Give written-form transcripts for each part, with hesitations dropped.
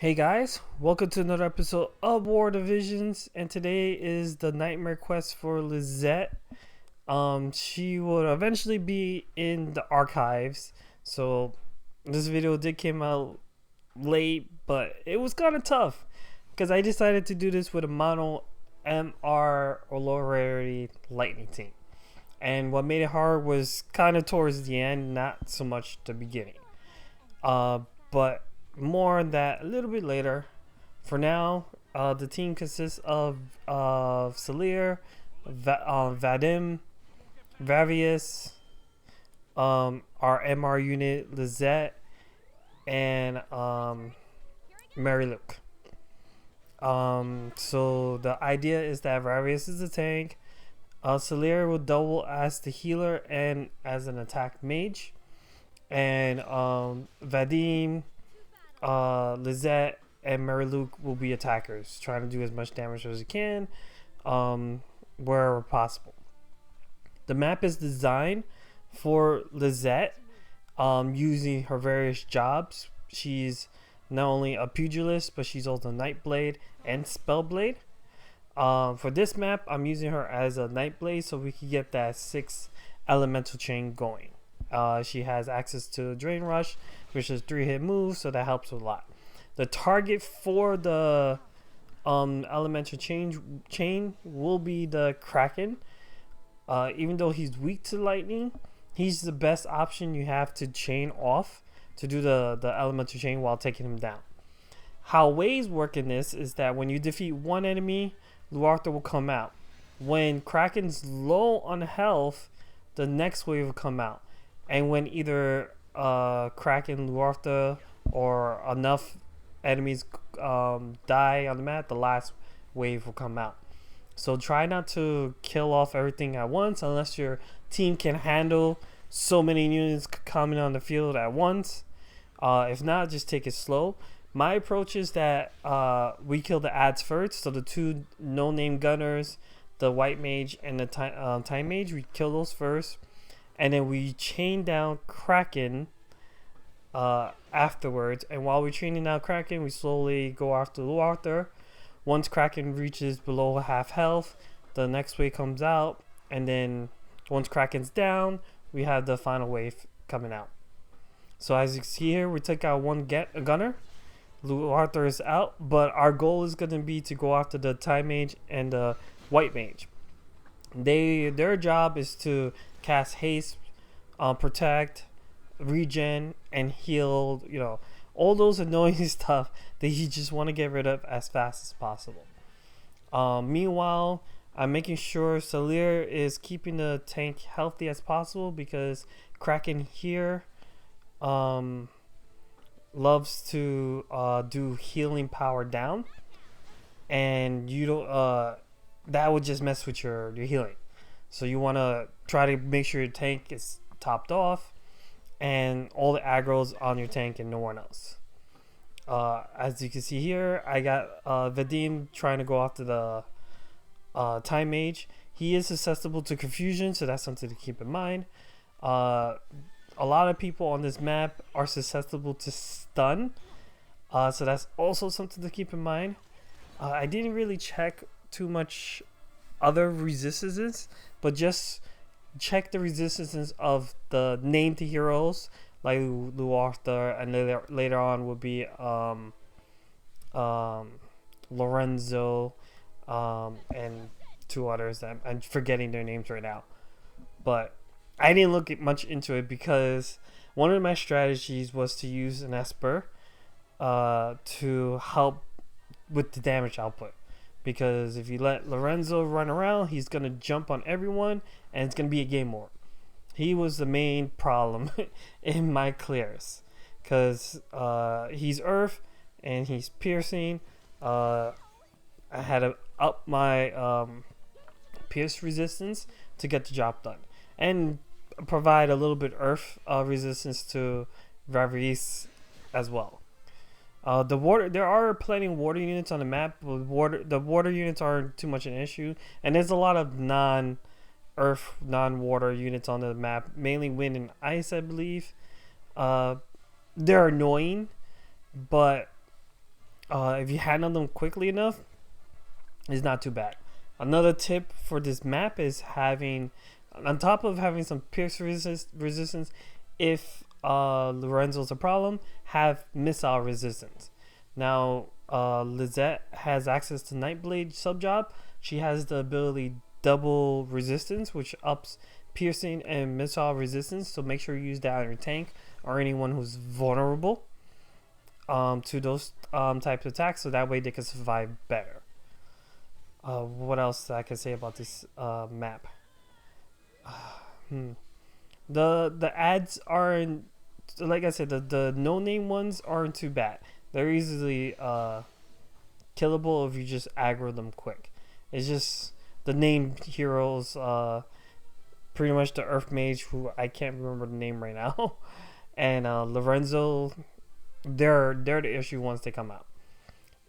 Hey guys, welcome to another episode of War Divisions, and today is the Nightmare Quest for Lissette. She will eventually be in the archives, so this video did came out late, but it was kind of tough because I decided to do this with a mono MR or low rarity lightning team, and what made it hard was kind of towards the end, not so much the beginning. But more on that a little bit later. For now, the team consists of Salir, Vadim, Vavius, our MR unit Lissette, and Mary Luke. So the idea is that Vavius is the tank. Salir will double as the healer and as an attack mage, and Vadim, Lissette, and Mary Luke will be attackers, trying to do as much damage as they can, wherever possible. The map is designed for Lissette, using her various jobs. She's not only a pugilist, but she's also Nightblade and Spellblade. For this map, I'm using her as a Nightblade so we can get that 6 elemental chain going. She has access to Drain Rush, which is 3-hit move, so that helps a lot. The target for the elemental chain will be the Kraken. Even though he's weak to lightning, he's the best option you have to chain off to do the elemental chain while taking him down. How waves work in this is that when you defeat one enemy, Luartha will come out. When Kraken's low on health, the next wave will come out. And when either Kraken, Luartha, or enough enemies die on the map, the last wave will come out. So try not to kill off everything at once unless your team can handle so many units coming on the field at once. If not, just take it slow. My approach is that we kill the ads first. So the two no-name gunners, the white mage and the time mage, we kill those first. And then we chain down Kraken afterwards. And while we're chaining down Kraken, we slowly go after Luartha. Once Kraken reaches below half health, the next wave comes out. And then once Kraken's down, we have the final wave coming out. So as you see here, we took out one gunner. Luartha is out. But our goal is going to be to go after the time mage and the white mage. Their job is to cast haste, protect, regen, and heal. You know, all those annoying stuff that you just want to get rid of as fast as possible. Meanwhile, I'm making sure Salir is keeping the tank healthy as possible because Kraken here loves to do healing power down, and you don't. That would just mess with your healing. So you want to try to make sure your tank is topped off and all the aggro's on your tank and no one else. As you can see here, I got Vadim trying to go after the time mage. He is susceptible to confusion, so that's something to keep in mind. A lot of people on this map are susceptible to stun, so that's also something to keep in mind. I didn't really check too much other resistances, but just check the resistances of the named heroes like Luartha, and later on will be Lorenzo, and two others that I'm forgetting their names right now. But I didn't look much into it because one of my strategies was to use an Esper to help with the damage output. Because if you let Lorenzo run around, he's going to jump on everyone, and it's going to be a game war. He was the main problem in my clears. Because he's Earth, and he's piercing. I had to up my pierce resistance to get the job done. And provide a little bit Earth resistance to Varese as well. There are plenty of water units on the map, but the water units aren't too much an issue, and there's a lot of non-earth, non-water units on the map, mainly wind and ice, I believe. They're annoying, but if you handle them quickly enough, it's not too bad. Another tip for this map is having, on top of having some pierce resistance, if Lorenzo's a problem, have missile resistance. Now, Lissette has access to Nightblade subjob. She has the ability double resistance, which ups piercing and missile resistance. So make sure you use that on your tank or anyone who's vulnerable to those types of attacks, so that way they can survive better. What else I can say about this map? The ads aren't, like I said, the no name ones aren't too bad. They're easily killable if you just aggro them quick. It's just the named heroes, pretty much the Earth Mage, who I can't remember the name right now, and Lorenzo. They're the issue once they come out.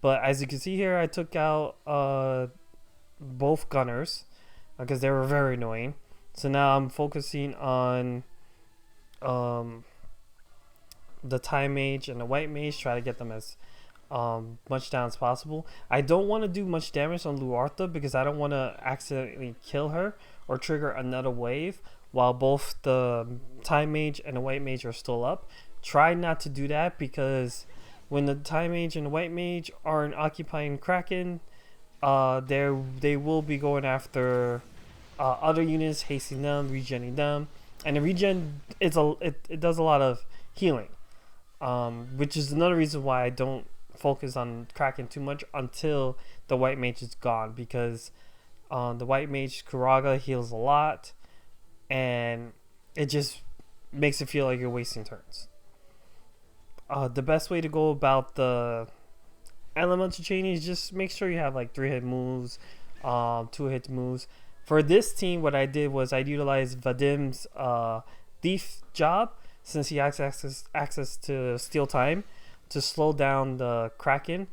But as you can see here, I took out both gunners because they were very annoying. So now I'm focusing on the Thai Mage and the White Mage. Try to get them as much down as possible. I don't want to do much damage on Luartha because I don't want to accidentally kill her or trigger another wave while both the Thai Mage and the White Mage are still up. Try not to do that, because when the Thai Mage and the White Mage aren't occupying Kraken, they will be going after other units, hasting them, regenning them, and the regen it does a lot of healing, which is another reason why I don't focus on Kraken too much until the White Mage is gone, because the White Mage Kuraga heals a lot, and it just makes it feel like you're wasting turns. The best way to go about the elemental chaining is just make sure you have like 3-hit moves, 2-hit moves. For this team, what I did was I utilized Vadim's thief job, since he has access to steal time to slow down the Kraken,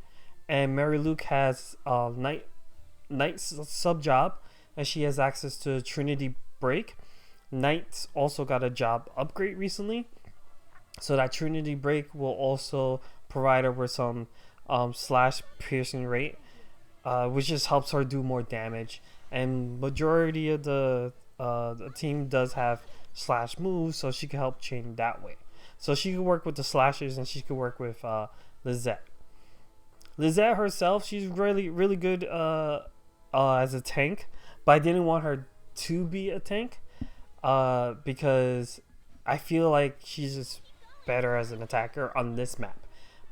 and Mary Luke has Knight's sub job, and she has access to Trinity Break. Knight's also got a job upgrade recently, so that Trinity Break will also provide her with some slash piercing rate, which just helps her do more damage. And majority of the team does have slash moves, so she can help chain that way. So she can work with the slashers, and she can work with Lissette. Lissette herself, she's really good as a tank, but I didn't want her to be a tank because I feel like she's just better as an attacker on this map.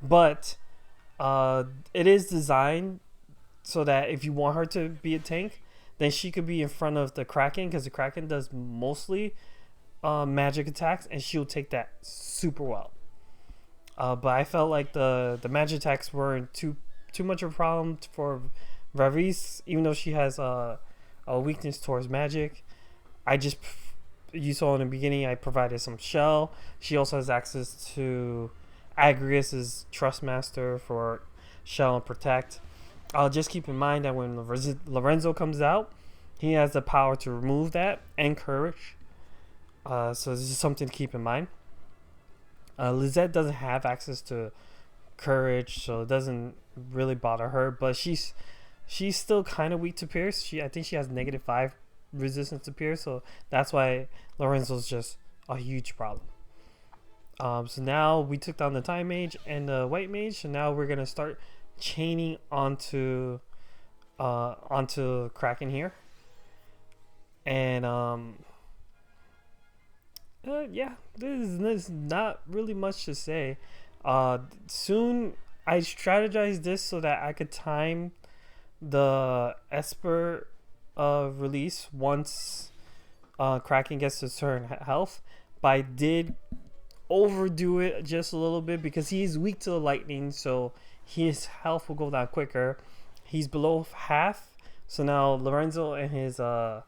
But it is designed so that if you want her to be a tank, then she could be in front of the Kraken, because the Kraken does mostly magic attacks, and she'll take that super well. But I felt like the magic attacks weren't too much of a problem for Varys, even though she has a weakness towards magic. You saw in the beginning, I provided some shell. She also has access to Agrius's Trustmaster for shell and protect. Just keep in mind that when Lorenzo comes out, he has the power to remove that and courage. So this is something to keep in mind. Lissette doesn't have access to courage, so it doesn't really bother her. But she's still kind of weak to pierce. I think she has -5 resistance to pierce, so that's why Lorenzo's just a huge problem. So now we took down the Thai Mage and the White Mage, so now we're gonna start chaining onto Kraken here. And yeah, there's not really much to say. Soon I strategized this so that I could time the Esper release once Kraken gets to certain health, but I did overdo it just a little bit because he's weak to the lightning, so his health will go down quicker. He's below half, so now Lorenzo and his the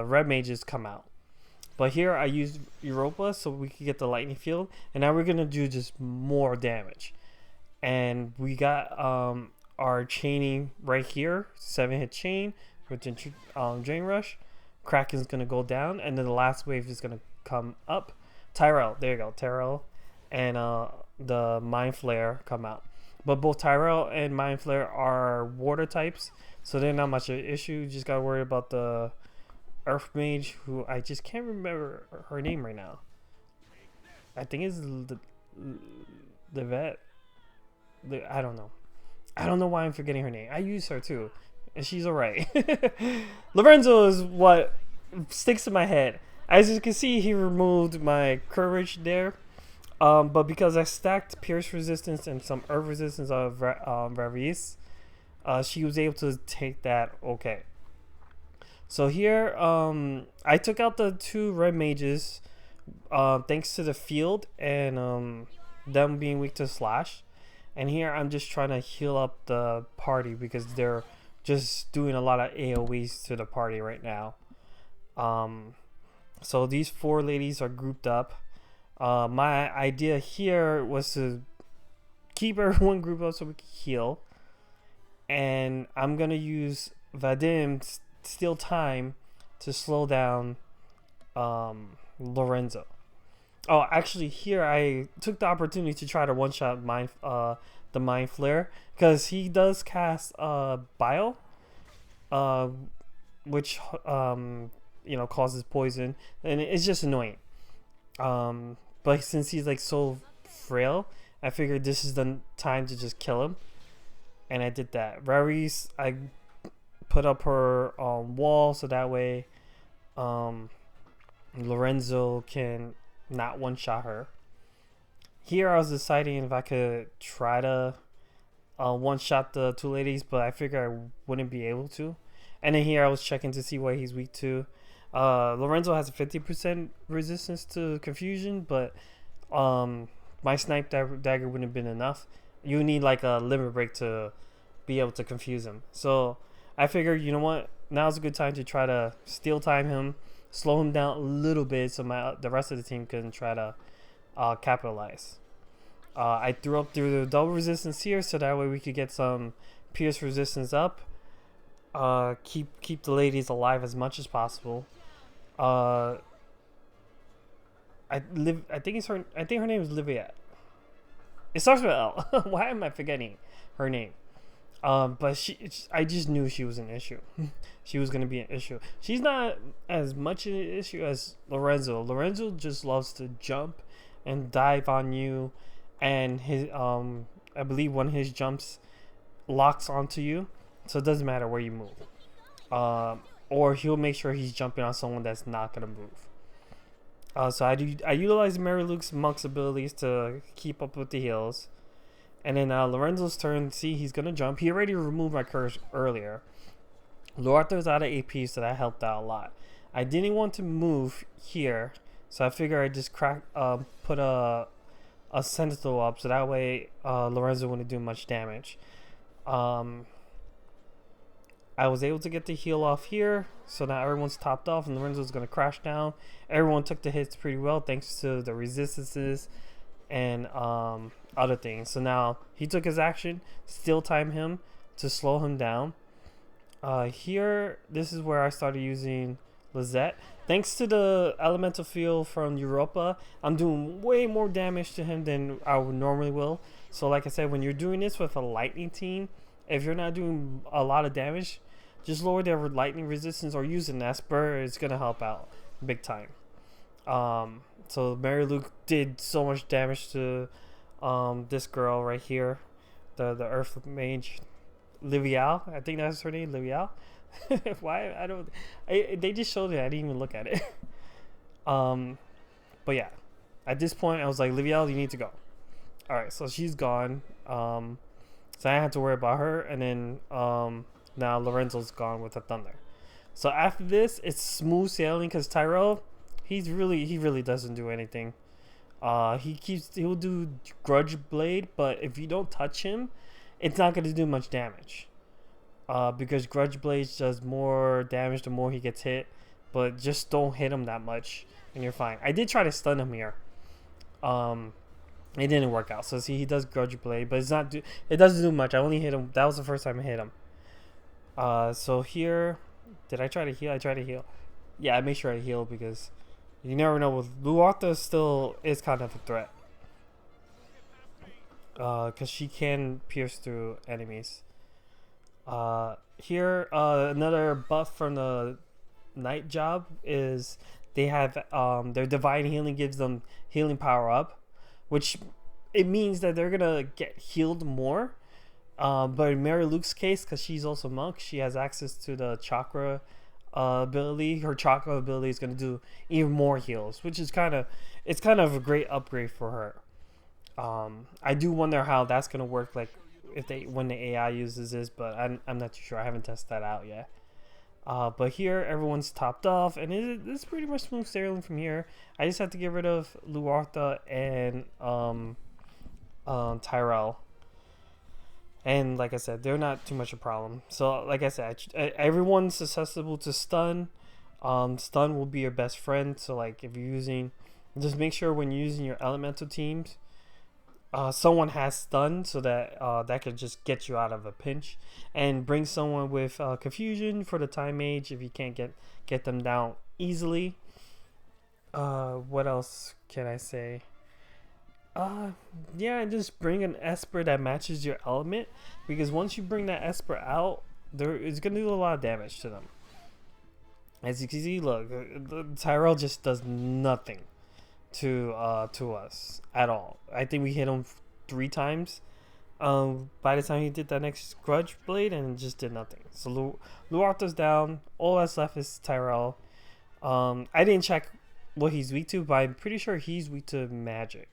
red mages come out. But here I used Europa so we could get the lightning field, and now we're gonna do just more damage. And we got our chaining right here, 7-hit chain with the Drain Rush. Kraken's gonna go down, and then the last wave is gonna come up. Tyrell, there you go, Tyrell. and the Mind Flare come out. But both Tyrell and Mind Flare are water types, so they're not much of an issue. You just gotta worry about the Earth Mage, who I just can't remember her name right now. I think it's the vet. I don't know. I don't know why I'm forgetting her name. I use her too, and she's alright. Lorenzo is what sticks in my head. As you can see, he removed my courage there. But because I stacked Pierce resistance and some Earth resistance of Varese, she was able to take that okay. So here, I took out the 2 red mages, thanks to the field and them being weak to slash. And here I'm just trying to heal up the party because they're just doing a lot of AoEs to the party right now. So these 4 ladies are grouped up. My idea here was to keep everyone grouped up so we can heal. And I'm going to use Vadim's Steal Time to slow down Lorenzo. Oh, actually, here I took the opportunity to try to one-shot the Mind Flare, because he does cast Bile, which causes poison, and it's just annoying. But since he's like so frail, I figured this is the time to just kill him, and I did that. Varese, I put up her wall so that way Lorenzo can not one-shot her. Here I was deciding if I could try to one-shot the 2 ladies, but I figured I wouldn't be able to. And then here I was checking to see what he's weak to. Lorenzo has a 50% resistance to confusion, but my snipe dagger wouldn't have been enough. You need like a limit break to be able to confuse him. So I figured, you know what, now's a good time to try to steal time him, slow him down a little bit so the rest of the team can try to capitalize. I threw up through the double resistance here so that way we could get some pierce resistance up. Keep the ladies alive as much as possible. I think her name is Lissette. It starts with L. Why am I forgetting her name? But I just knew she was an issue. She was gonna be an issue. She's not as much an issue as Lorenzo. Lorenzo just loves to jump and dive on you, and his I believe one of his jumps locks onto you, so it doesn't matter where you move. Or he'll make sure he's jumping on someone that's not gonna move. So I utilize Mary Luke's Monk's abilities to keep up with the heals. And then Lorenzo's turn. See, he's gonna jump. He already removed my curse earlier. Loarthur's out of AP, so that helped out a lot. I didn't want to move here, so I figured I'd just put a sentinel up, so that way Lorenzo wouldn't do much damage. I was able to get the heal off here, so now everyone's topped off, and Lorenzo's gonna crash down. Everyone took the hits pretty well thanks to the resistances and other things. So now he took his action, still time him to slow him down. Here, this is where I started using Lissette. Thanks to the elemental field from Europa, I'm doing way more damage to him than I would normally will. So like I said, when you're doing this with a lightning team, if you're not doing a lot of damage, just lower their lightning resistance or use an Esper. It's gonna help out big time. So Mary Luke did so much damage to this girl right here, the Earth Mage, Livial. I think that's her name, Livial. Why they just showed it. I didn't even look at it. But yeah, at this point I was like, Livial, you need to go. All right, so she's gone. So I didn't have to worry about her, and then now Lorenzo's gone with the thunder. So after this, it's smooth sailing because Tyrell, he really doesn't do anything. He'll do Grudge Blade, but if you don't touch him, it's not going to do much damage. Because Grudge Blade does more damage the more he gets hit, but just don't hit him that much and you're fine. I did try to stun him here. It didn't work out. So see, he does Grudge Blade, but it doesn't do much. I only hit him. That was the first time I hit him. So here, did I try to heal? I tried to heal. Yeah, I made sure I healed because you never know. With Luartha still is kind of a threat. because she can pierce through enemies. Here, another buff from the night job is they have their divine healing gives them healing power up, which it means that they're gonna get healed more. But in Mary Luke's case, because she's also monk, she has access to the chakra ability. Her chakra ability is gonna do even more heals, which is kind of a great upgrade for her. I do wonder how that's gonna work, like if they when the AI uses this, but I'm not too sure. I haven't tested that out yet. But here everyone's topped off, and it's pretty much smooth sailing from here. I just have to get rid of Luartha and Tyrell, and like I said, they're not too much a problem. So like I said, everyone's susceptible to stun. Stun will be your best friend. So like if you're using, just make sure when you're using your elemental teams, someone has stun, so that that could just get you out of a pinch, and bring someone with confusion for the time mage if you can't get them down easily. What else can I say? Yeah, just bring an Esper that matches your element, because once you bring that Esper out, there is gonna do a lot of damage to them. As you can see, look, the Tyrell just does nothing to us at all. I think we hit him 3 times by the time he did that next grudge blade, and just did nothing. So Luartha's down. All that's left is Tyrell. I didn't check what he's weak to, but I'm pretty sure he's weak to magic,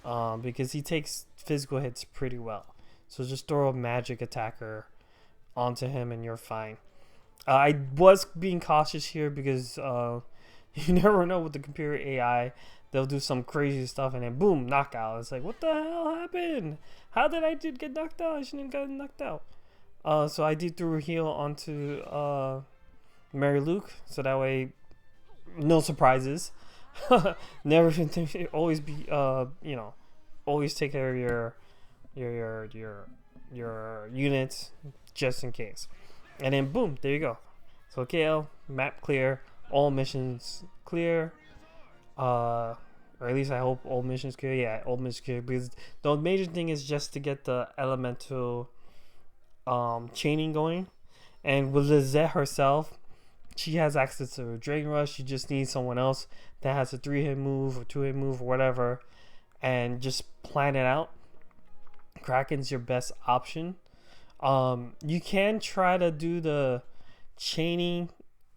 because he takes physical hits pretty well. So just throw a magic attacker onto him and you're fine. I was being cautious here because you never know with the computer AI. They'll do some crazy stuff and then boom, knockout. It's like, what the hell happened? How did I get knocked out? I shouldn't have gotten knocked out. So I did throw a heal onto Mary Luke, so that way, no surprises. Never always be always take care of your units just in case. And then boom, there you go. So KL map clear, all missions clear. Or at least I hope all missions clear. Yeah, all missions clear, because the major thing is just to get the elemental chaining going. And with Lissette herself, she has access to a Dragon Rush. She just needs someone else that has a 3-hit move or 2-hit move or whatever, and just plan it out. Kraken's your best option. You can try to do the chaining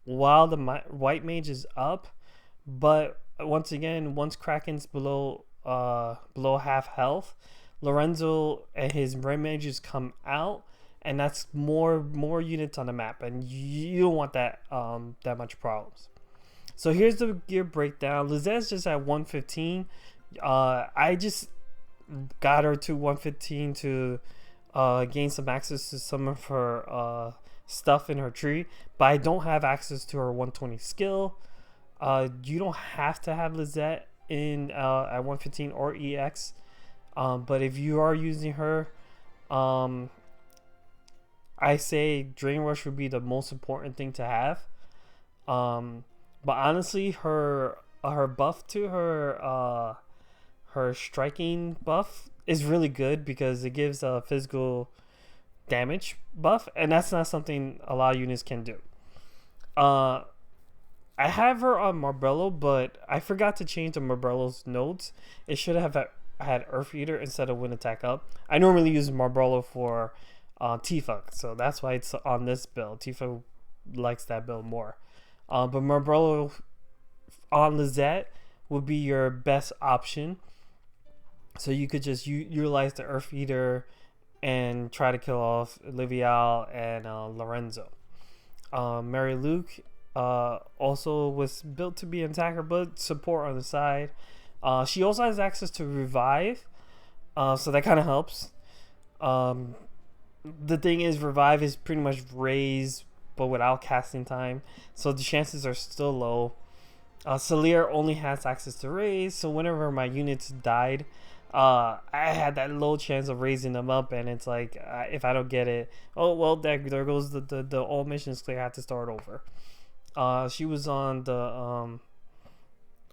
while the white mage is up, but once again, once Kraken's below half health, Lorenzo and his red mages come out, and that's more units on the map, and you don't want that much problems. So here's the gear breakdown. Lizette's just at 115. I just got her to 115 to gain some access to some of her stuff in her tree, but I don't have access to her 120 skill. You don't have to have Lissette in at 115 or EX, but if you are using her, I say Drain Rush would be the most important thing to have. But honestly, her buff to her striking buff is really good, because it gives a physical damage buff, and that's not something a lot of units can do. I have her on Marbello, but I forgot to change the Marbello's nodes. It should have had Earth Eater instead of Wind Attack Up. I normally use Marbello for Tifa, so that's why it's on this build. Tifa likes that build more. But Marbello on Lissette would be your best option. So you could just utilize the Earth Eater and try to kill off Livial and Lorenzo. Mary Luke also was built to be an attacker, but support on the side. She also has access to revive, so that kind of helps. The thing is, revive is pretty much raise, but without casting time, so the chances are still low. Celia only has access to raise, so whenever my units died, I had that low chance of raising them up, and it's like, if I don't get it, oh well, there goes the all missions clear. I have to start over. She was on the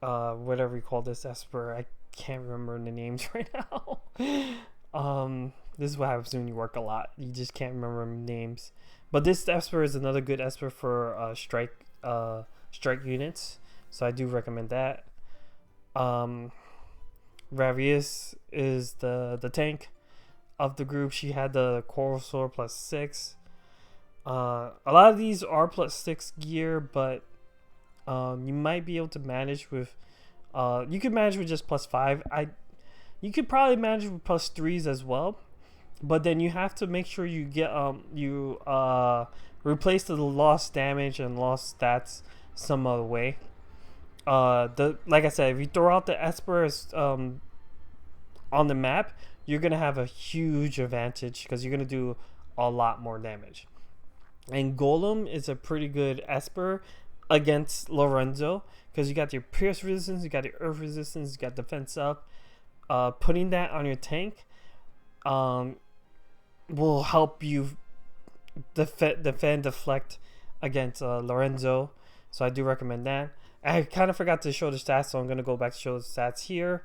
whatever you call this Esper. I can't remember the names right now. This is what happens when you work a lot. You just can't remember names. But this Esper is another good Esper for strike units, so I do recommend that. Ravius is the tank of the group. She had the Coral Sword +6. A lot of these are +6 gear, but you might be able to manage with. You could manage with just +5. You could probably manage with +3s as well, but then you have to make sure you get replace the lost damage and lost stats some other way. Like I said, if you throw out the Esper on the map, you're gonna have a huge advantage because you're gonna do a lot more damage. And Golem is a pretty good Esper against Lorenzo because you got your Pierce resistance, you got your Earth resistance, you got defense up. Putting that on your tank will help you deflect against Lorenzo. So I do recommend that. I kind of forgot to show the stats, so I'm going to go back to show the stats here.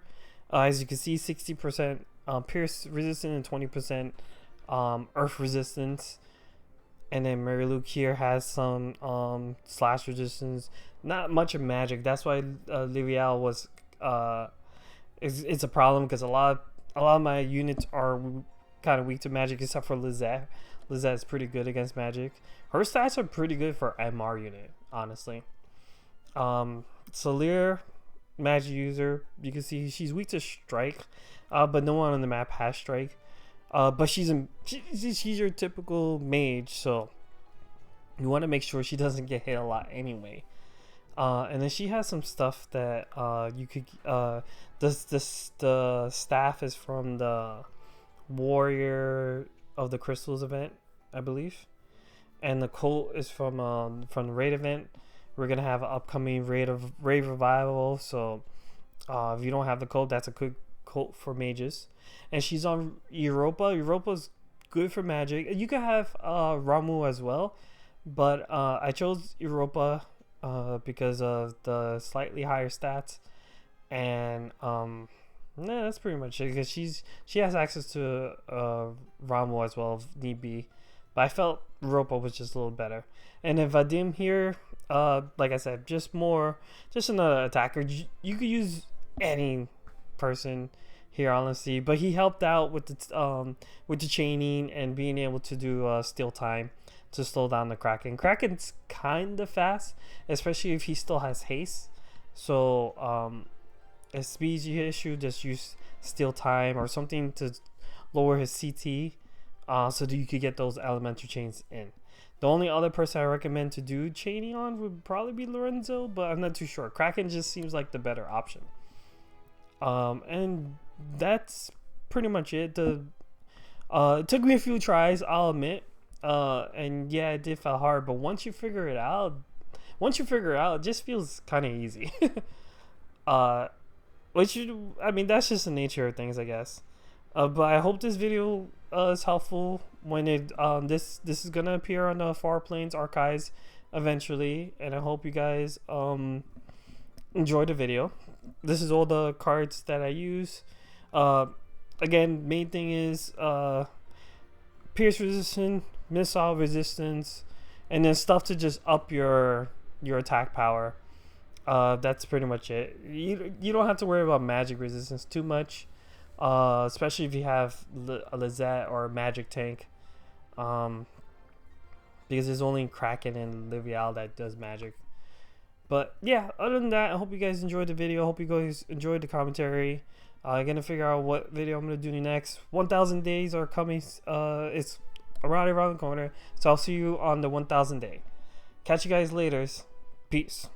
As you can see, 60% Pierce resistance and 20% Earth resistance. And then Mary Luke here has some slash resistance. Not much of magic. That's why Livial was it's a problem because a lot of my units are kind of weak to magic except for Lissette. Lissette is pretty good against magic. Her stats are pretty good for MR unit, honestly. Salir, magic user, you can see she's weak to strike, but no one on the map has strike. But she's your typical mage, so you want to make sure she doesn't get hit a lot anyway. And then she has some stuff that you could the staff is from the Warrior of the Crystals event, I believe, and the colt is from the raid event. We're gonna have an upcoming raid revival, so if you don't have the colt, that's a good colt for mages. And she's on Europa. Europa's good for magic. You could have Ramu as well, but I chose Europa because of the slightly higher stats, and that's pretty much it. Because she has access to Ramu as well if need be, but I felt Europa was just a little better. And then Vadim here, like I said, just another attacker. You could use any person here, honestly, but he helped out with the chaining and being able to do steal time to slow down the Kraken. Kraken's kind of fast, especially if he still has haste. So if speed's your issue, just use steal time or something to lower his CT, so that you could get those elemental chains in. The only other person I recommend to do chaining on would probably be Lorenzo, but I'm not too sure. Kraken just seems like the better option. And that's pretty much it. It took me a few tries, I'll admit. And yeah, it did feel hard, but once you figure it out, it just feels kind of easy. I mean, that's just the nature of things, I guess. But I hope this video is helpful when this is gonna appear on the Far Plains archives eventually, and I hope you guys enjoy the video. This is all the cards that I use. Again, main thing is pierce resistance, missile resistance, and then stuff to just up your attack power. That's pretty much it. You don't have to worry about magic resistance too much, especially if you have a Lissette or a magic tank, because there's only Kraken and Livial that does magic. But yeah, other than that, I hope you guys enjoyed the video. I hope you guys enjoyed the commentary. I'm gonna figure out what video I'm gonna do next. 1,000 days are coming. It's around the corner, so I'll see you on the 1,000 day. Catch you guys later. Peace.